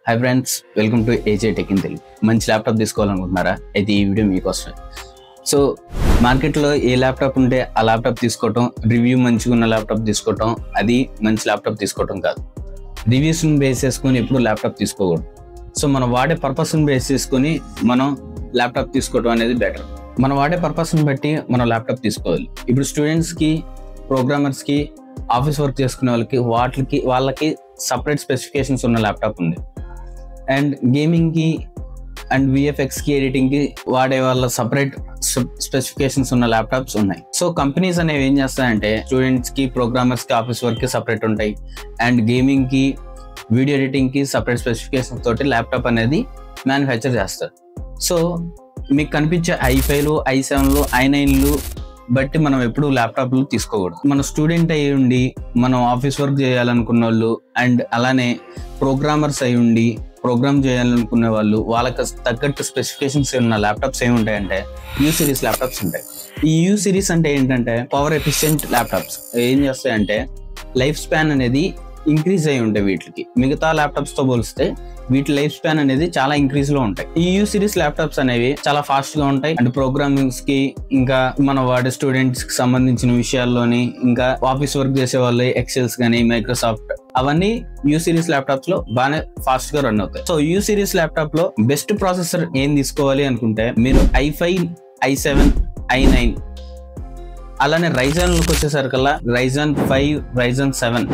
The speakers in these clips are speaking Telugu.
Hi friends, welcome to ఏజే tech in Telugu. మంచి ల్యాప్టాప్ తీసుకోవాలనుకుంటున్నారా? అయితే ఈ వీడియో మీకోసమే. సో మార్కెట్లో ఏ ల్యాప్టాప్ ఉంటే ఆ ల్యాప్టాప్ తీసుకోవటం, రివ్యూ మంచిగా ఉన్న ల్యాప్టాప్ తీసుకోవటం, అది మంచి ల్యాప్టాప్ తీసుకోవటం కాదు. రివ్యూస్ని బేస్ చేసుకొని ఎప్పుడు ల్యాప్టాప్ తీసుకోకూడదు. సో మనం వాడే పర్పస్ని బేస్ చేసుకొని మనం ల్యాప్టాప్ తీసుకోవటం అనేది బెటర్. మనం వాడే పర్పస్ని బట్టి మనం ల్యాప్టాప్ తీసుకోవాలి. ఇప్పుడు స్టూడెంట్స్కి, ప్రోగ్రామర్స్కి, ఆఫీస్ వర్క్ చేసుకునే వాళ్ళకి సపరేట్ స్పెసిఫికేషన్స్ ఉన్న ల్యాప్టాప్ ఉంది. అండ్ గేమింగ్కి అండ్ విఎఫ్ఎక్స్కి, ఎడిటింగ్కి వాడే వాళ్ళ సపరేట్ స్పెసిఫికేషన్స్ ఉన్న ల్యాప్టాప్స్ ఉన్నాయి. సో కంపెనీస్ అనేవి ఏం చేస్తాయంటే స్టూడెంట్స్కి, ప్రోగ్రామర్స్కి, ఆఫీస్ వర్క్కి సపరేట్ ఉంటాయి. అండ్ గేమింగ్కి, వీడియో ఎడిటింగ్కి సపరేట్ స్పెసిఫికేషన్స్ తోటి ల్యాప్టాప్ అనేది మ్యానుఫ్యాక్చర్ చేస్తారు. సో మీకు కనిపించే i5లు, i7లు, i9లు బట్టి మనం ఎప్పుడు ల్యాప్టాప్లు తీసుకోకూడదు. మన స్టూడెంట్ అయి ఉండి మనం ఆఫీస్ వర్క్ చేయాలనుకున్న వాళ్ళు, అండ్ అలానే ప్రోగ్రామర్స్ అయి ఉండి ప్రోగ్రామ్ చేయాలనుకునే వాళ్ళు, వాళ్ళకి తగ్గట్టు స్పెసిఫికేషన్స్ ఉన్న ల్యాప్టాప్స్ ఏమి ఉంటాయంటే యూ సిరీస్ ల్యాప్టాప్స్ ఉంటాయి. ఈ యూ సిరీస్ అంటే ఏంటంటే పవర్ ఎఫిషియెంట్ ల్యాప్టాప్స్. ఏం చేస్తాయంటే లైఫ్ స్పాన్ అనేది ఇంక్రీజ్ అయి ఉంటాయి. వీటికి మిగతా ల్యాప్టాప్స్ తో పోలిస్తే వీటి లైఫ్ స్పాన్ అనేది చాలా ఇంక్రీజ్ లో ఉంటాయి. ఈ యూ సిరీస్ ల్యాప్టాప్స్ అనేవి చాలా ఫాస్ట్ గా ఉంటాయి. అండ్ ప్రోగ్రామింగ్స్ కి, ఇంకా మన వాడే స్టూడెంట్స్ కి సంబంధించిన విషయాల్లోని, ఇంకా ఆఫీస్ వర్క్ చేసే వాళ్ళు ఎక్సెల్స్ కానీ, మైక్రోసాఫ్ట్, అవన్నీ యూ సిరీస్ ల్యాప్టాప్స్ లో బాగానే ఫాస్ట్ గా రన్ అవుతాయి. సో యూ సిరీస్ ల్యాప్టాప్ లో బెస్ట్ ప్రాసెసర్ ఏం తీసుకోవాలి అనుకుంటే మీరు i5, i7, i9, అలానే రైజన్లకు వచ్చేసరికల్లా Ryzen 5, Ryzen 7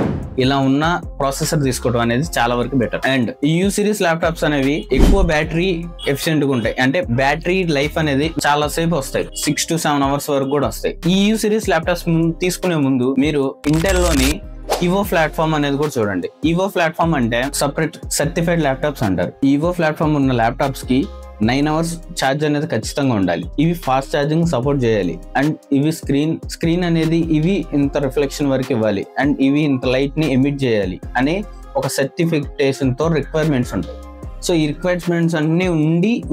ఇలా ఉన్న ప్రాసెసర్ తీసుకోవడం అనేది చాలా వరకు బెటర్. అండ్ ఈ యూ సిరీస్ ల్యాప్టాప్స్ అనేవి ఎక్కువ బ్యాటరీ ఎఫిషియెంట్ గా ఉంటాయి. అంటే బ్యాటరీ లైఫ్ అనేది చాలా సేపు వస్తాయి, 6 to 7 hours వరకు కూడా వస్తాయి. ఈ యూ సిరీస్ ల్యాప్టాప్స్ తీసుకునే ముందు మీరు ఇంటెల్ లోని ఈవో ప్లాట్ఫామ్ అనేది కూడా చూడండి. ఈవో ప్లాట్ఫామ్ అంటే సపరేట్ సర్టిఫైడ్ ల్యాప్టాప్స్ అంటారు. ఈవో ప్లాట్ఫామ్ ఉన్న ల్యాప్టాప్స్ కి 9 hours ఛార్జ్ అనేది ఖచ్చితంగా ఉండాలి. ఇవి ఫాస్ట్ ఛార్జింగ్ సపోర్ట్ చేయాలి. అండ్ ఇవి స్క్రీన్ అనేది ఇవి ఇంత రిఫ్లెక్షన్ వరకు ఇవ్వాలి, అండ్ ఇవి ఇంత లైట్ ని ఎమిట్ చేయాలి అనే ఒక సర్టిఫికేషన్ తో రిక్వైర్మెంట్స్ ఉంటాయి. సో ఈ రిక్వైర్మెంట్స్ అన్ని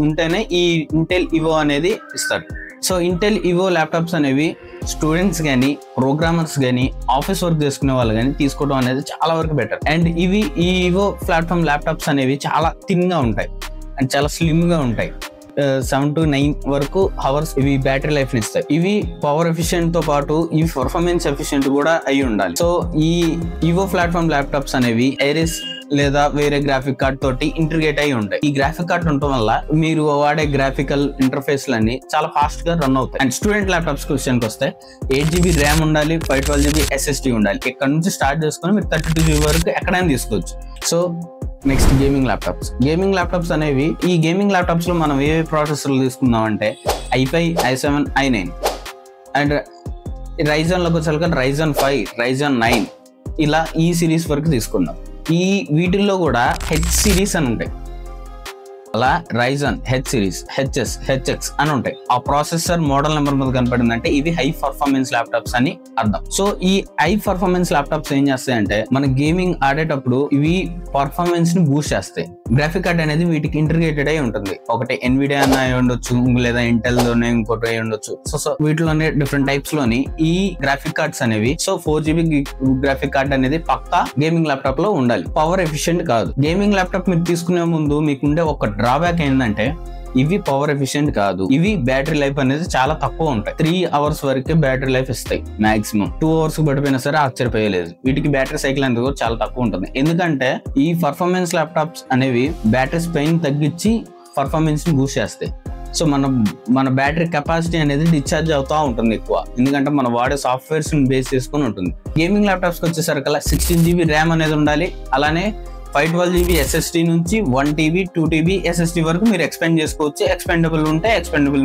ఉంటేనే ఈ ఇంటెల్ ఈవో అనేది ఇస్తారు. సో ఇంటెల్ ఈవో ల్యాప్టాప్స్ అనేవి స్టూడెంట్స్ కానీ, ప్రోగ్రామర్స్ కానీ, ఆఫీస్ వర్క్ చేసుకునే వాళ్ళు కానీ తీసుకోవడం అనేది చాలా వరకు బెటర్. అండ్ ఈ ఈవో ప్లాట్ఫామ్ ల్యాప్టాప్స్ అనేవి చాలా థిన్ గా ఉంటాయి అండ్ చాలా స్లిమ్ గా ఉంటాయి. 7 to 9 వరకు అవర్స్ ఇవి బ్యాటరీ లైఫ్ ని ఇస్తాయి. ఇవి పవర్ ఎఫిషియెంట్ తో పాటు ఇవి పర్ఫార్మెన్స్ ఎఫిషియెంట్ కూడా అయి ఉండాలి. సో ఈ ఈవో ప్లాట్ఫామ్ ల్యాప్టాప్స్ అనేవి ఐరిస్ లేదా వేరే గ్రాఫిక్ కార్డ్ తోటి ఇంటిగ్రేట్ అయి ఉంటాయి. ఈ గ్రాఫిక్ కార్డ్ ఉండటం వల్ల మీరు వాడే గ్రాఫికల్ ఇంటర్ఫేస్ లన్నీ చాలా ఫాస్ట్ గా రన్ అవుతాయి. అండ్ స్టూడెంట్ ల్యాప్టాప్స్ క్వశ్చన్కి వస్తే 8GB ర్యామ్ ఉండాలి, 512GB SSD ఉండాలి. ఇక్కడ నుంచి స్టార్ట్ చేసుకుని మీరు 32GB వరకు ఎక్కడైనా తీసుకోవచ్చు. సో నెక్స్ట్ గేమింగ్ ల్యాప్టాప్స్ అనేవి, ఈ గేమింగ్ ల్యాప్టాప్స్ లో మనం ఏ ప్రాసెసర్లు తీసుకుందాం అంటే i5, i7, i9 and Ryzen లోకి వచ్చాక Ryzen 5, Ryzen 9 ఇలా ఈ సిరీస్ వరకు తీసుకుందాం. వీటిల్లో కూడా హెచ్ సిరీస్ అని ఉంటాయి. అలా Ryzen H series, HS, HX అని ఉంటాయి. ఆ ప్రాసెసర్ మోడల్ నెంబర్ మీద కనపడిందంటే ఇవి హై పర్ఫార్మెన్స్ ల్యాప్టాప్స్ అని అర్థం. సో ఈ హై పర్ఫార్మెన్స్ ల్యాప్టాప్స్ ఏం చేస్తాయంటే మన గేమింగ్ ఆడేటప్పుడు ఇవి పర్ఫార్మెన్స్ ని బూస్ట్ చేస్తాయి. గ్రాఫిక్ కార్డ్ అనేది వీటికి ఇంటిగ్రేటెడ్ అయి ఉంటుంది. ఒకటి ఎన్విడియా అయి ఉండొచ్చు, లేదా ఇంటెల్ లోనే ఇంకోటి అయి ఉండొచ్చు. సో వీటిలోనే డిఫరెంట్ టైప్స్ లోని ఈ గ్రాఫిక్ కార్డ్స్ అనేవి. సో 4GB గ్రాఫిక్ కార్డ్ అనేది పక్కా గేమింగ్ ల్యాప్టాప్ లో ఉండాలి. పవర్ ఎఫిషియెంట్ కాదు. గేమింగ్ ల్యాప్టాప్ మీరు తీసుకునే ముందు మీకుండే ఒక డ్రాబ్యాక్ ఏంటంటే ఇవి పవర్ ఎఫిషియెంట్ కాదు. ఇవి బ్యాటరీ లైఫ్ అనేది చాలా తక్కువ ఉంటాయి. 3 hours వరకే బ్యాటరీ లైఫ్ ఇస్తాయి. మాక్సిమం 2 hours పడిపోయినా సరే ఆశ్చర్యపోయలేదు. వీటికి బ్యాటరీ సైకిల్ అనేది కూడా చాలా తక్కువ ఉంటుంది. ఎందుకంటే ఈ పర్ఫార్మెన్స్ ల్యాప్టాప్స్ అనేవి బ్యాటరీ స్పెయిన్ తగ్గించి పర్ఫార్మెన్స్ ని బూస్ట్ చేస్తాయి. సో మన బ్యాటరీ కెపాసిటీ అనేది డిశ్చార్జ్ అవుతా ఉంటుంది ఎక్కువ, ఎందుకంటే మనం వాడే సాఫ్ట్వేర్స్ బేస్ చేసుకుని ఉంటుంది. గేమింగ్ ల్యాప్టాప్స్ వచ్చేసరికి 16GB ర్యామ్ అనేది ఉండాలి. అలానే 512GB SSD నుంచి 1TB, 2TB SSD వరకు మీరు ఎక్స్పెండ్ చేసుకోవచ్చు. ఎక్స్పెండబుల్ ఉంటే ఎక్స్పెండబుల్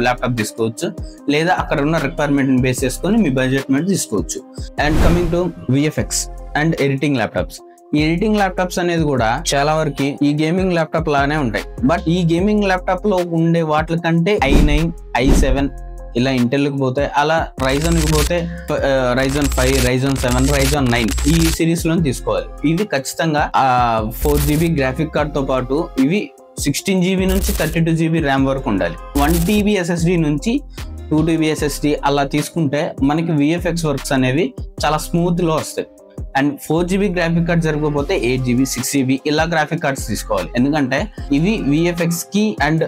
ల్యాప్టాప్ తీసుకోవచ్చు, లేదా అక్కడ ఉన్న రిక్వైర్మెంట్ బేస్ చేసుకొని మీ బడ్జెట్ మీద తీసుకోవచ్చు. And coming to VFX and editing laptops. ఈ ఎడిటింగ్ ల్యాప్టాప్స్ అనేది కూడా చాలా వరకు ఈ గేమింగ్ ల్యాప్టాప్ లాగానే ఉంటాయి. బట్ ఈ గేమింగ్ ల్యాప్టాప్ లో ఉండే వాటి కంటే i9, i7 ఇలా ఇంటెల్కి పోతే, అలా Ryzen కి పోతే Ryzen 5, Ryzen 7, Ryzen 9 ఈ సిరీస్ లో తీసుకోవాలి. ఇవి ఖచ్చితంగా 4GB గ్రాఫిక్ కార్డ్ తో పాటు ఇవి 16GB నుంచి 32GB ర్యామ్ వరకు ఉండాలి. 1TB SSD నుంచి 2TB SSD అలా తీసుకుంటే మనకి VFX వర్క్స్ అనేవి చాలా స్మూత్ లో వస్తాయి. అండ్ 4GB గ్రాఫిక్ కార్డ్ సరిపోతే 8GB 6GB ఇలా గ్రాఫిక్ కార్డ్స్ తీసుకోవాలి. ఎందుకంటే ఇవి VFX కి అండ్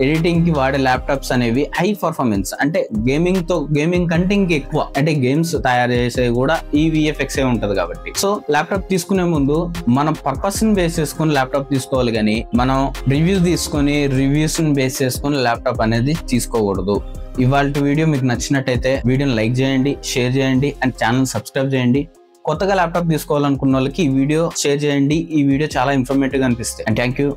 ఎడిటింగ్ కి వాడే ల్యాప్టాప్స్ అనేవి హై పర్ఫార్మెన్స్, అంటే గేమింగ్ కంటే ఇంకా ఎక్కువ, అంటే గేమ్స్ తయారు చేసేది కూడా ఈ VFX ఉంటది కాబట్టి. సో ల్యాప్టాప్ తీసుకునే ముందు మనం పర్పస్ ని బేస్ చేసుకుని ల్యాప్టాప్ తీసుకోవాలి, కానీ మనం రివ్యూస్ ని బేస్ చేసుకుని ల్యాప్టాప్ అనేది తీసుకోకూడదు. ఇవాళ వీడియో మీకు నచ్చినట్టయితే వీడియోని లైక్ చేయండి, షేర్ చేయండి అండ్ ఛానల్ సబ్స్క్రైబ్ చేయండి. కొత్తగా ల్యాప్టాప్ తీసుకోవాలనుకున్న వాళ్ళకి ఈ వీడియో షేర్ చేయండి. ఈ వీడియో చాలా ఇన్ఫర్మేటివ్ గా అనిపిస్తుంది. And thank you.